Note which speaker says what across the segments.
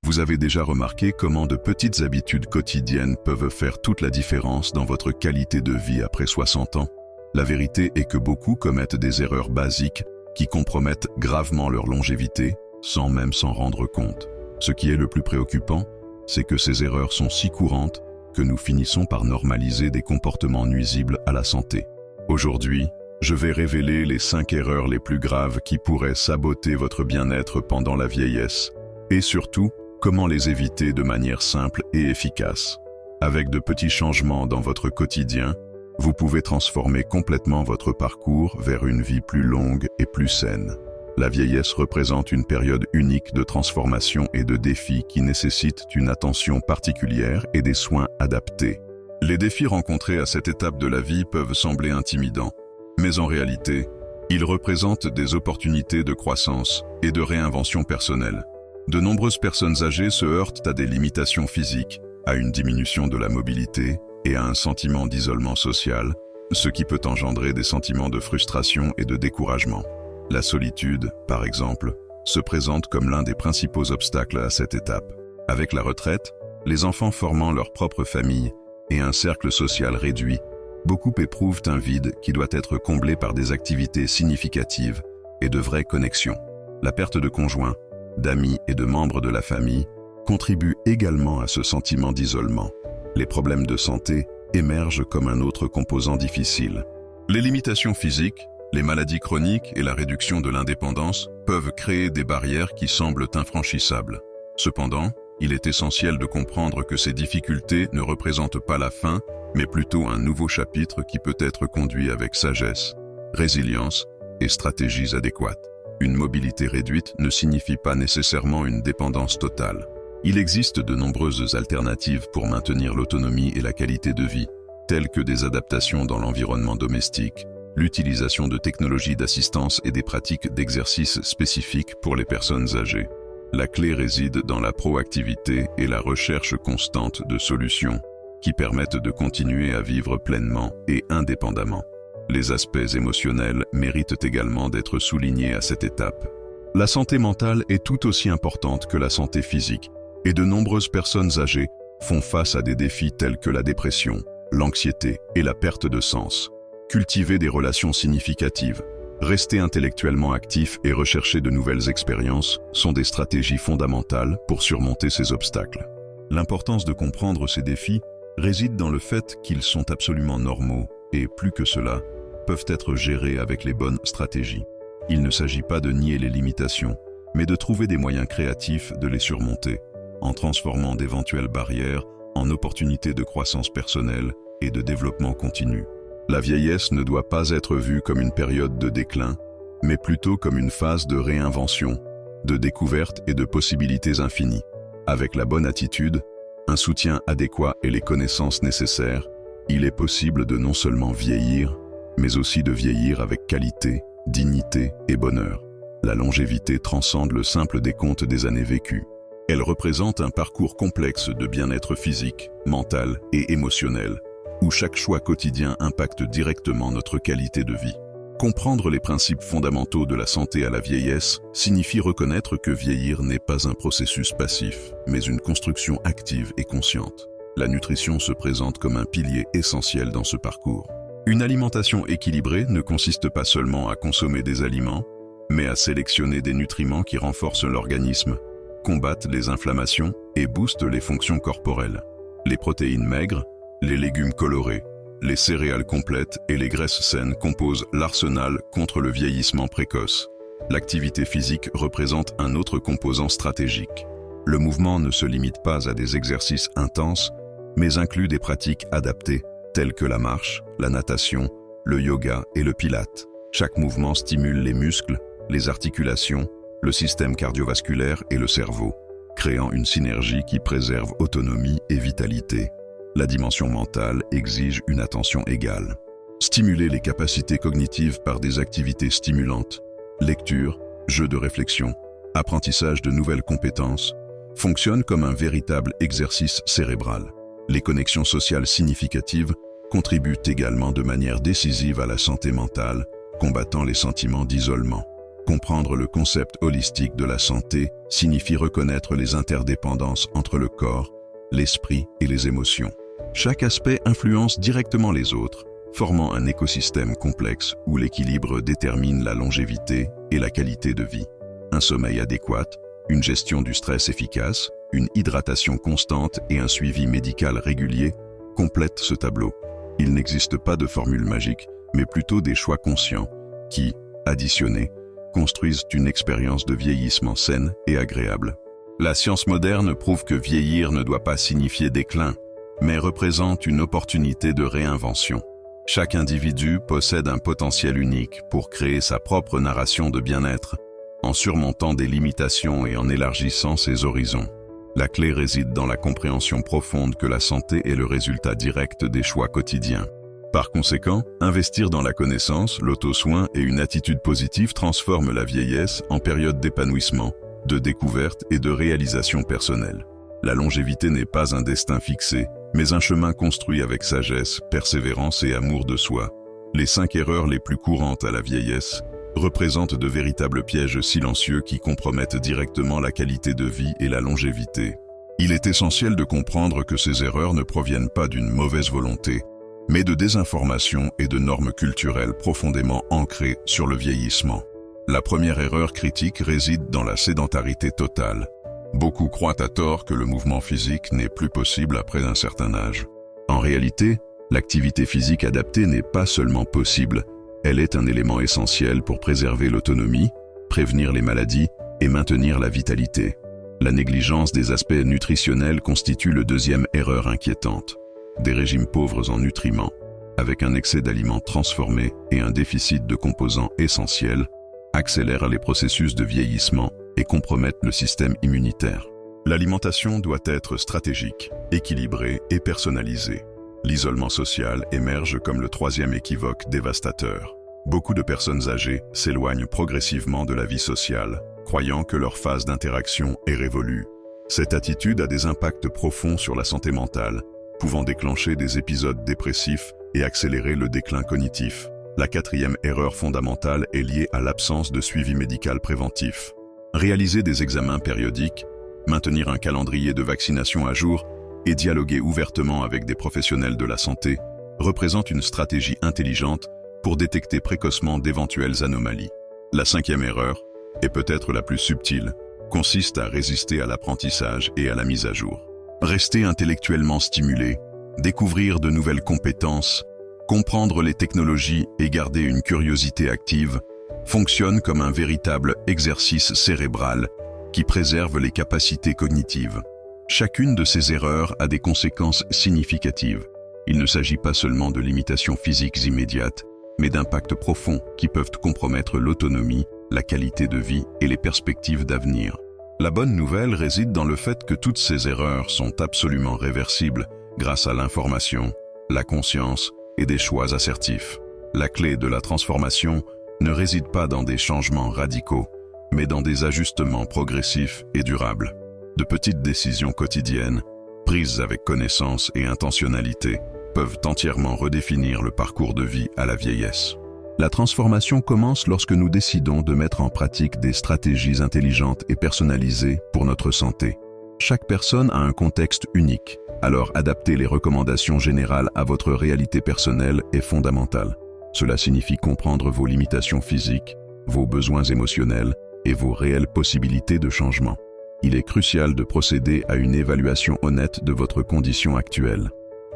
Speaker 1: Vous avez déjà remarqué comment de petites habitudes quotidiennes peuvent faire toute la différence dans votre qualité de vie après 60 ans? La vérité est que beaucoup commettent des erreurs basiques qui compromettent gravement leur longévité, sans même s'en rendre compte. Ce qui est le plus préoccupant, c'est que ces erreurs sont si courantes que nous finissons par normaliser des comportements nuisibles à la santé. Aujourd'hui, je vais révéler les 5 erreurs les plus graves qui pourraient saboter votre bien-être pendant la vieillesse, et surtout, comment les éviter de manière simple et efficace. Avec de petits changements dans votre quotidien, vous pouvez transformer complètement votre parcours vers une vie plus longue et plus saine. La vieillesse représente une période unique de transformation et de défis qui nécessitent une attention particulière et des soins adaptés. Les défis rencontrés à cette étape de la vie peuvent sembler intimidants, mais en réalité, ils représentent des opportunités de croissance et de réinvention personnelle. De nombreuses personnes âgées se heurtent à des limitations physiques, à une diminution de la mobilité et à un sentiment d'isolement social, ce qui peut engendrer des sentiments de frustration et de découragement. La solitude, par exemple, se présente comme l'un des principaux obstacles à cette étape. Avec la retraite, les enfants formant leur propre famille et un cercle social réduit, beaucoup éprouvent un vide qui doit être comblé par des activités significatives et de vraies connexions. La perte de conjoints, d'amis et de membres de la famille contribue également à ce sentiment d'isolement. Les problèmes de santé émergent comme un autre composant difficile. Les limitations physiques, les maladies chroniques et la réduction de l'indépendance peuvent créer des barrières qui semblent infranchissables. Cependant, il est essentiel de comprendre que ces difficultés ne représentent pas la fin, mais plutôt un nouveau chapitre qui peut être conduit avec sagesse, résilience et stratégies adéquates. Une mobilité réduite ne signifie pas nécessairement une dépendance totale. Il existe de nombreuses alternatives pour maintenir l'autonomie et la qualité de vie, telles que des adaptations dans l'environnement domestique, l'utilisation de technologies d'assistance et des pratiques d'exercice spécifiques pour les personnes âgées. La clé réside dans la proactivité et la recherche constante de solutions qui permettent de continuer à vivre pleinement et indépendamment. Les aspects émotionnels méritent également d'être soulignés à cette étape. La santé mentale est tout aussi importante que la santé physique, et de nombreuses personnes âgées font face à des défis tels que la dépression, l'anxiété et la perte de sens. Cultiver des relations significatives, rester intellectuellement actif et rechercher de nouvelles expériences sont des stratégies fondamentales pour surmonter ces obstacles. L'importance de comprendre ces défis réside dans le fait qu'ils sont absolument normaux et, plus que cela, peuvent être gérés avec les bonnes stratégies. Il ne s'agit pas de nier les limitations, mais de trouver des moyens créatifs de les surmonter, en transformant d'éventuelles barrières en opportunités de croissance personnelle et de développement continu. La vieillesse ne doit pas être vue comme une période de déclin, mais plutôt comme une phase de réinvention, de découverte et de possibilités infinies. Avec la bonne attitude, un soutien adéquat et les connaissances nécessaires, il est possible de non seulement vieillir, mais aussi de vieillir avec qualité, dignité et bonheur. La longévité transcende le simple décompte des années vécues. Elle représente un parcours complexe de bien-être physique, mental et émotionnel, où chaque choix quotidien impacte directement notre qualité de vie. Comprendre les principes fondamentaux de la santé à la vieillesse signifie reconnaître que vieillir n'est pas un processus passif, mais une construction active et consciente. La nutrition se présente comme un pilier essentiel dans ce parcours. Une alimentation équilibrée ne consiste pas seulement à consommer des aliments, mais à sélectionner des nutriments qui renforcent l'organisme, combattent les inflammations et boostent les fonctions corporelles. Les protéines maigres, les légumes colorés, les céréales complètes et les graisses saines composent l'arsenal contre le vieillissement précoce. L'activité physique représente un autre composant stratégique. Le mouvement ne se limite pas à des exercices intenses, mais inclut des pratiques adaptées, telles que la marche, la natation, le yoga et le pilate. Chaque mouvement stimule les muscles, les articulations, le système cardiovasculaire et le cerveau, créant une synergie qui préserve autonomie et vitalité. La dimension mentale exige une attention égale. Stimuler les capacités cognitives par des activités stimulantes, lecture, jeux de réflexion, apprentissage de nouvelles compétences, fonctionne comme un véritable exercice cérébral. Les connexions sociales significatives contribuent également de manière décisive à la santé mentale, combattant les sentiments d'isolement. Comprendre le concept holistique de la santé signifie reconnaître les interdépendances entre le corps, l'esprit et les émotions. Chaque aspect influence directement les autres, formant un écosystème complexe où l'équilibre détermine la longévité et la qualité de vie. Un sommeil adéquat, une gestion du stress efficace, une hydratation constante et un suivi médical régulier complètent ce tableau. Il n'existe pas de formule magique, mais plutôt des choix conscients qui, additionnés, construisent une expérience de vieillissement saine et agréable. La science moderne prouve que vieillir ne doit pas signifier déclin, mais représente une opportunité de réinvention. Chaque individu possède un potentiel unique pour créer sa propre narration de bien-être, en surmontant des limitations et en élargissant ses horizons. La clé réside dans la compréhension profonde que la santé est le résultat direct des choix quotidiens. Par conséquent, investir dans la connaissance, l'auto-soin et une attitude positive transforme la vieillesse en période d'épanouissement, de découverte et de réalisation personnelle. La longévité n'est pas un destin fixé, mais un chemin construit avec sagesse, persévérance et amour de soi. Les 5 erreurs les plus courantes à la vieillesse représentent de véritables pièges silencieux qui compromettent directement la qualité de vie et la longévité. Il est essentiel de comprendre que ces erreurs ne proviennent pas d'une mauvaise volonté, mais de désinformation et de normes culturelles profondément ancrées sur le vieillissement. La première erreur critique réside dans la sédentarité totale. Beaucoup croient à tort que le mouvement physique n'est plus possible après un certain âge. En réalité, l'activité physique adaptée n'est pas seulement possible, elle est un élément essentiel pour préserver l'autonomie, prévenir les maladies et maintenir la vitalité. La négligence des aspects nutritionnels constitue le deuxième erreur inquiétante. Des régimes pauvres en nutriments, avec un excès d'aliments transformés et un déficit de composants essentiels, accélèrent les processus de vieillissement et compromettent le système immunitaire. L'alimentation doit être stratégique, équilibrée et personnalisée. L'isolement social émerge comme le troisième équivoque dévastateur. Beaucoup de personnes âgées s'éloignent progressivement de la vie sociale, croyant que leur phase d'interaction est révolue. Cette attitude a des impacts profonds sur la santé mentale, pouvant déclencher des épisodes dépressifs et accélérer le déclin cognitif. La quatrième erreur fondamentale est liée à l'absence de suivi médical préventif. Réaliser des examens périodiques, maintenir un calendrier de vaccination à jour et dialoguer ouvertement avec des professionnels de la santé représentent une stratégie intelligente pour détecter précocement d'éventuelles anomalies. La cinquième erreur, et peut-être la plus subtile, consiste à résister à l'apprentissage et à la mise à jour. Rester intellectuellement stimulé, découvrir de nouvelles compétences, comprendre les technologies et garder une curiosité active fonctionne comme un véritable exercice cérébral qui préserve les capacités cognitives. Chacune de ces erreurs a des conséquences significatives. Il ne s'agit pas seulement de limitations physiques immédiates, mais d'impacts profonds qui peuvent compromettre l'autonomie, la qualité de vie et les perspectives d'avenir. La bonne nouvelle réside dans le fait que toutes ces erreurs sont absolument réversibles grâce à l'information, la conscience et des choix assertifs. La clé de la transformation ne réside pas dans des changements radicaux, mais dans des ajustements progressifs et durables. De petites décisions quotidiennes, prises avec connaissance et intentionnalité, peuvent entièrement redéfinir le parcours de vie à la vieillesse. La transformation commence lorsque nous décidons de mettre en pratique des stratégies intelligentes et personnalisées pour notre santé. Chaque personne a un contexte unique, alors adapter les recommandations générales à votre réalité personnelle est fondamental. Cela signifie comprendre vos limitations physiques, vos besoins émotionnels et vos réelles possibilités de changement. Il est crucial de procéder à une évaluation honnête de votre condition actuelle.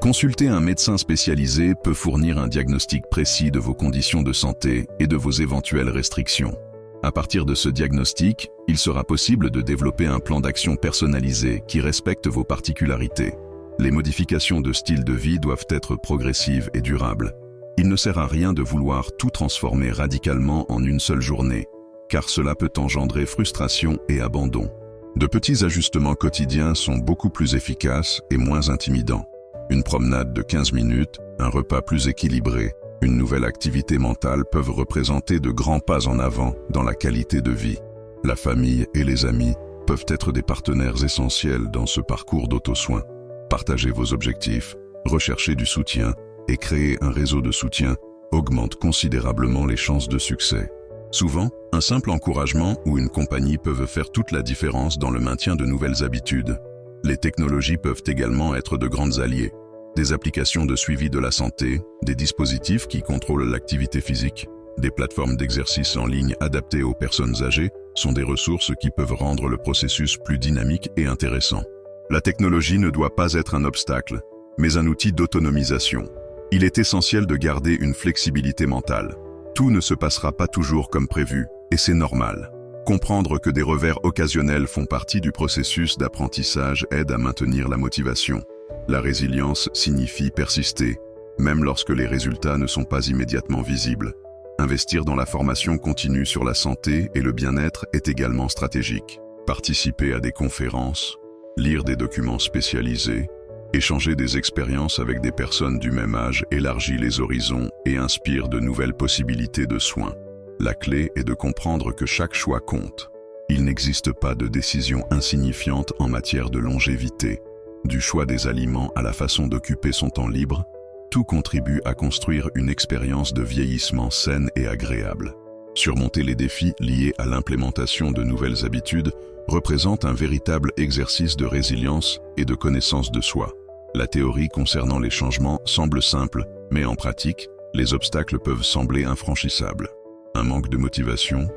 Speaker 1: Consulter un médecin spécialisé peut fournir un diagnostic précis de vos conditions de santé et de vos éventuelles restrictions. À partir de ce diagnostic, il sera possible de développer un plan d'action personnalisé qui respecte vos particularités. Les modifications de style de vie doivent être progressives et durables. Il ne sert à rien de vouloir tout transformer radicalement en une seule journée, car cela peut engendrer frustration et abandon. De petits ajustements quotidiens sont beaucoup plus efficaces et moins intimidants. Une promenade de 15 minutes, un repas plus équilibré, une nouvelle activité mentale peuvent représenter de grands pas en avant dans la qualité de vie. La famille et les amis peuvent être des partenaires essentiels dans ce parcours d'auto-soin. Partagez vos objectifs, recherchez du soutien et créer un réseau de soutien augmente considérablement les chances de succès. Souvent, un simple encouragement ou une compagnie peuvent faire toute la différence dans le maintien de nouvelles habitudes. Les technologies peuvent également être de grands alliés. Des applications de suivi de la santé, des dispositifs qui contrôlent l'activité physique, des plateformes d'exercice en ligne adaptées aux personnes âgées sont des ressources qui peuvent rendre le processus plus dynamique et intéressant. La technologie ne doit pas être un obstacle, mais un outil d'autonomisation. Il est essentiel de garder une flexibilité mentale. Tout ne se passera pas toujours comme prévu, et c'est normal. Comprendre que des revers occasionnels font partie du processus d'apprentissage aide à maintenir la motivation. La résilience signifie persister, même lorsque les résultats ne sont pas immédiatement visibles. Investir dans la formation continue sur la santé et le bien-être est également stratégique. Participer à des conférences, lire des documents spécialisés, échanger des expériences avec des personnes du même âge élargit les horizons et inspire de nouvelles possibilités de soins. La clé est de comprendre que chaque choix compte. Il n'existe pas de décision insignifiante en matière de longévité. Du choix des aliments à la façon d'occuper son temps libre, tout contribue à construire une expérience de vieillissement saine et agréable. Surmonter les défis liés à l'implémentation de nouvelles habitudes représente un véritable exercice de résilience et de connaissance de soi. La théorie concernant les changements semble simple, mais en pratique, les obstacles peuvent sembler infranchissables. Un manque de motivation,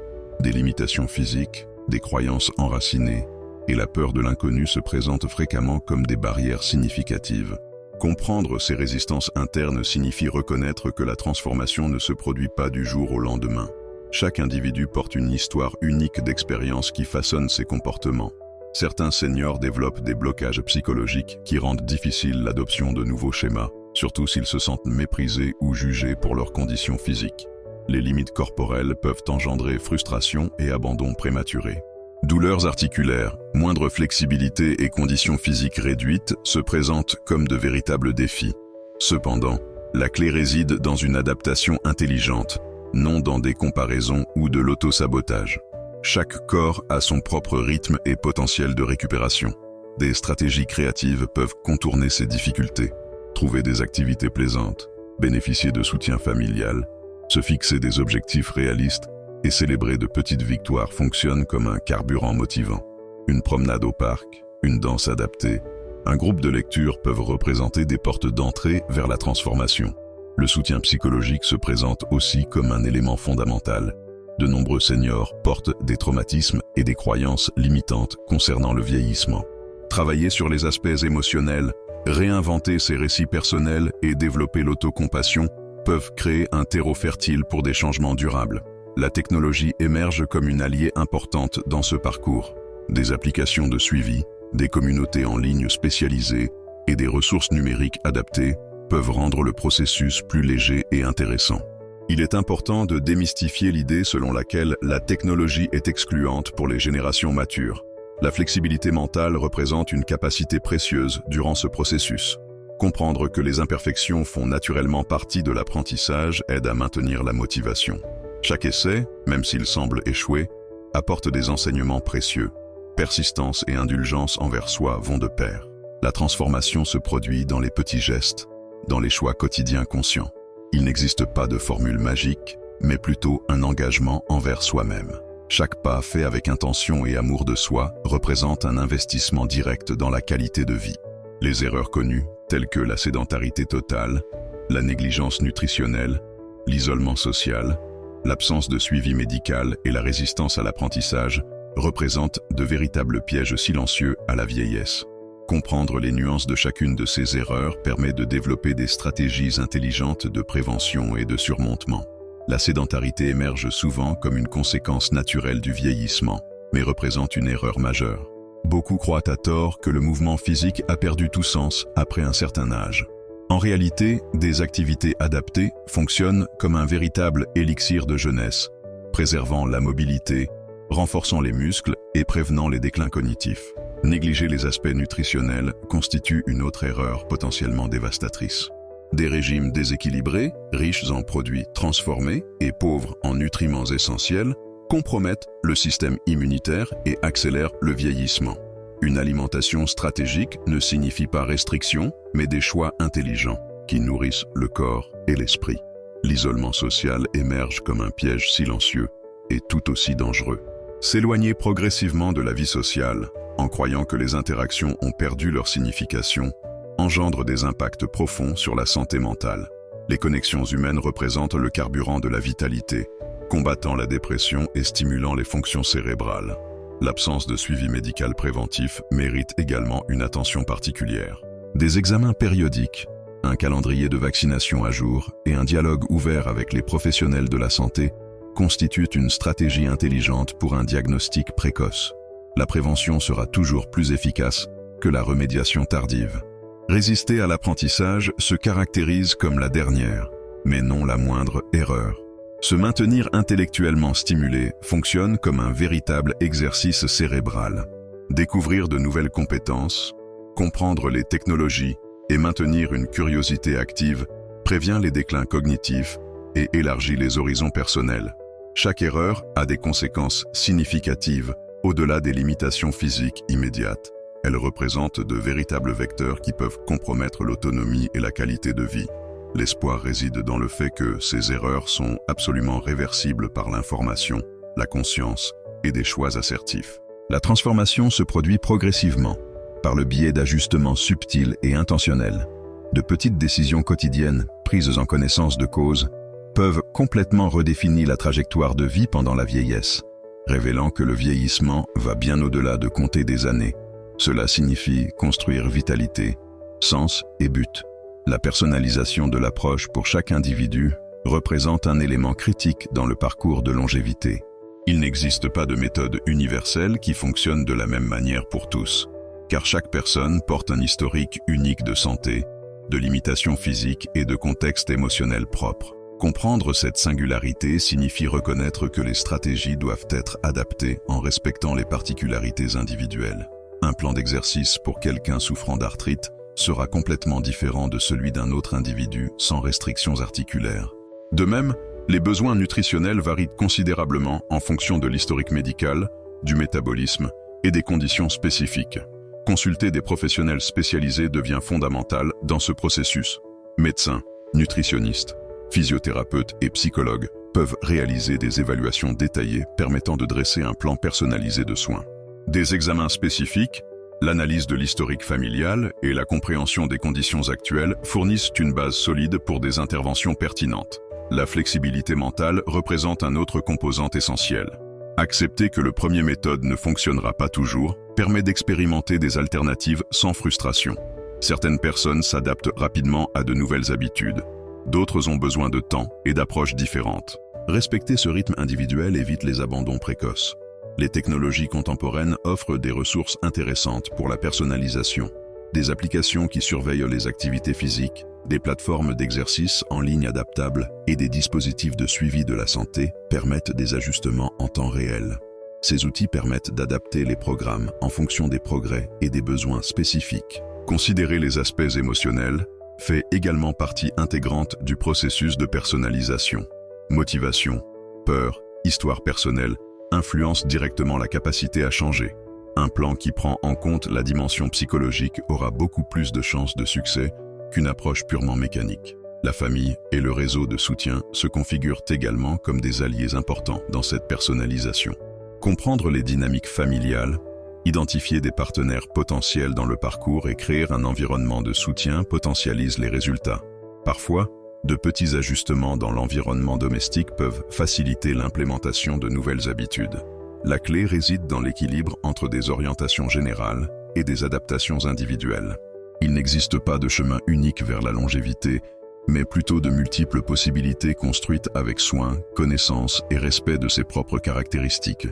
Speaker 1: des limitations physiques, des croyances enracinées et la peur de l'inconnu se présentent fréquemment comme des barrières significatives. Comprendre ces résistances internes signifie reconnaître que la transformation ne se produit pas du jour au lendemain. Chaque individu porte une histoire unique d'expérience qui façonne ses comportements. Certains seniors développent des blocages psychologiques qui rendent difficile l'adoption de nouveaux schémas, surtout s'ils se sentent méprisés ou jugés pour leurs conditions physiques. Les limites corporelles peuvent engendrer frustration et abandon prématuré. Douleurs articulaires, moindre flexibilité et conditions physiques réduites se présentent comme de véritables défis. Cependant, la clé réside dans une adaptation intelligente, non dans des comparaisons ou de l'auto-sabotage. Chaque corps a son propre rythme et potentiel de récupération. Des stratégies créatives peuvent contourner ces difficultés. Trouver des activités plaisantes, bénéficier de soutien familial, se fixer des objectifs réalistes et célébrer de petites victoires fonctionnent comme un carburant motivant. Une promenade au parc, une danse adaptée, un groupe de lecture peuvent représenter des portes d'entrée vers la transformation. Le soutien psychologique se présente aussi comme un élément fondamental. De nombreux seniors portent des traumatismes et des croyances limitantes concernant le vieillissement. Travailler sur les aspects émotionnels, réinventer ses récits personnels et développer l'autocompassion peuvent créer un terreau fertile pour des changements durables. La technologie émerge comme une alliée importante dans ce parcours. Des applications de suivi, des communautés en ligne spécialisées et des ressources numériques adaptées peuvent rendre le processus plus léger et intéressant. Il est important de démystifier l'idée selon laquelle la technologie est excluante pour les générations matures. La flexibilité mentale représente une capacité précieuse durant ce processus. Comprendre que les imperfections font naturellement partie de l'apprentissage aide à maintenir la motivation. Chaque essai, même s'il semble échouer, apporte des enseignements précieux. Persistance et indulgence envers soi vont de pair. La transformation se produit dans les petits gestes, dans les choix quotidiens conscients. Il n'existe pas de formule magique, mais plutôt un engagement envers soi-même. Chaque pas fait avec intention et amour de soi représente un investissement direct dans la qualité de vie. Les erreurs connues, telles que la sédentarité totale, la négligence nutritionnelle, l'isolement social, l'absence de suivi médical et la résistance à l'apprentissage, représentent de véritables pièges silencieux à la vieillesse. Comprendre les nuances de chacune de ces erreurs permet de développer des stratégies intelligentes de prévention et de surmontement. La sédentarité émerge souvent comme une conséquence naturelle du vieillissement, mais représente une erreur majeure. Beaucoup croient à tort que le mouvement physique a perdu tout sens après un certain âge. En réalité, des activités adaptées fonctionnent comme un véritable élixir de jeunesse, préservant la mobilité, renforçant les muscles et prévenant les déclins cognitifs. Négliger les aspects nutritionnels constitue une autre erreur potentiellement dévastatrice. Des régimes déséquilibrés, riches en produits transformés et pauvres en nutriments essentiels, compromettent le système immunitaire et accélèrent le vieillissement. Une alimentation stratégique ne signifie pas restriction, mais des choix intelligents qui nourrissent le corps et l'esprit. L'isolement social émerge comme un piège silencieux. est tout aussi dangereux. S'éloigner progressivement de la vie sociale, en croyant que les interactions ont perdu leur signification, engendre des impacts profonds sur la santé mentale. Les connexions humaines représentent le carburant de la vitalité, combattant la dépression et stimulant les fonctions cérébrales. L'absence de suivi médical préventif mérite également une attention particulière. Des examens périodiques, un calendrier de vaccination à jour et un dialogue ouvert avec les professionnels de la santé constituent une stratégie intelligente pour un diagnostic précoce. La prévention sera toujours plus efficace que la remédiation tardive. Résister à l'apprentissage se caractérise comme la dernière, mais non la moindre erreur. Se maintenir intellectuellement stimulé fonctionne comme un véritable exercice cérébral. Découvrir de nouvelles compétences, comprendre les technologies et maintenir une curiosité active prévient les déclins cognitifs et élargit les horizons personnels. Chaque erreur a des conséquences significatives au-delà des limitations physiques immédiates. Elles représentent de véritables vecteurs qui peuvent compromettre l'autonomie et la qualité de vie. L'espoir réside dans le fait que ces erreurs sont absolument réversibles par l'information, la conscience et des choix assertifs. La transformation se produit progressivement, par le biais d'ajustements subtils et intentionnels. De petites décisions quotidiennes, prises en connaissance de cause, peuvent complètement redéfinir la trajectoire de vie pendant la vieillesse, révélant que le vieillissement va bien au-delà de compter des années. Cela signifie construire vitalité, sens et but. La personnalisation de l'approche pour chaque individu représente un élément critique dans le parcours de longévité. Il n'existe pas de méthode universelle qui fonctionne de la même manière pour tous, car chaque personne porte un historique unique de santé, de limitations physiques et de contexte émotionnel propre. Comprendre cette singularité signifie reconnaître que les stratégies doivent être adaptées en respectant les particularités individuelles. Un plan d'exercice pour quelqu'un souffrant d'arthrite sera complètement différent de celui d'un autre individu sans restrictions articulaires. De même, les besoins nutritionnels varient considérablement en fonction de l'historique médical, du métabolisme et des conditions spécifiques. Consulter des professionnels spécialisés devient fondamental dans ce processus. Médecins, nutritionnistes, physiothérapeutes et psychologues peuvent réaliser des évaluations détaillées permettant de dresser un plan personnalisé de soins. Des examens spécifiques, l'analyse de l'historique familial et la compréhension des conditions actuelles fournissent une base solide pour des interventions pertinentes. La flexibilité mentale représente un autre composant essentiel. Accepter que le premier méthode ne fonctionnera pas toujours permet d'expérimenter des alternatives sans frustration. Certaines personnes s'adaptent rapidement à de nouvelles habitudes. D'autres ont besoin de temps et d'approches différentes. Respecter ce rythme individuel évite les abandons précoces. Les technologies contemporaines offrent des ressources intéressantes pour la personnalisation. Des applications qui surveillent les activités physiques, des plateformes d'exercice en ligne adaptables et des dispositifs de suivi de la santé permettent des ajustements en temps réel. Ces outils permettent d'adapter les programmes en fonction des progrès et des besoins spécifiques. Considérer les aspects émotionnels fait également partie intégrante du processus de personnalisation. Motivation, peur, histoire personnelle influencent directement la capacité à changer. Un plan qui prend en compte la dimension psychologique aura beaucoup plus de chances de succès qu'une approche purement mécanique. La famille et le réseau de soutien se configurent également comme des alliés importants dans cette personnalisation. Comprendre les dynamiques familiales, identifier des partenaires potentiels dans le parcours et créer un environnement de soutien potentialise les résultats. Parfois, de petits ajustements dans l'environnement domestique peuvent faciliter l'implémentation de nouvelles habitudes. La clé réside dans l'équilibre entre des orientations générales et des adaptations individuelles. Il n'existe pas de chemin unique vers la longévité, mais plutôt de multiples possibilités construites avec soin, connaissance et respect de ses propres caractéristiques.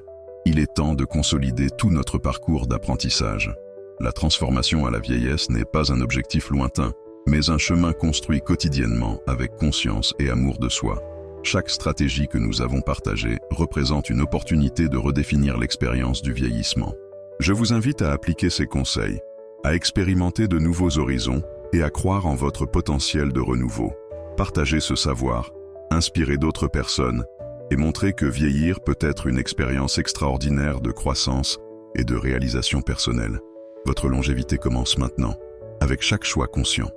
Speaker 1: Il est temps de consolider tout notre parcours d'apprentissage. La transformation à la vieillesse n'est pas un objectif lointain, mais un chemin construit quotidiennement avec conscience et amour de soi. Chaque stratégie que nous avons partagée représente une opportunité de redéfinir l'expérience du vieillissement. Je vous invite à appliquer ces conseils, à expérimenter de nouveaux horizons et à croire en votre potentiel de renouveau. Partagez ce savoir, inspirez d'autres personnes et montrez que vieillir peut être une expérience extraordinaire de croissance et de réalisation personnelle. Votre longévité commence maintenant, avec chaque choix conscient.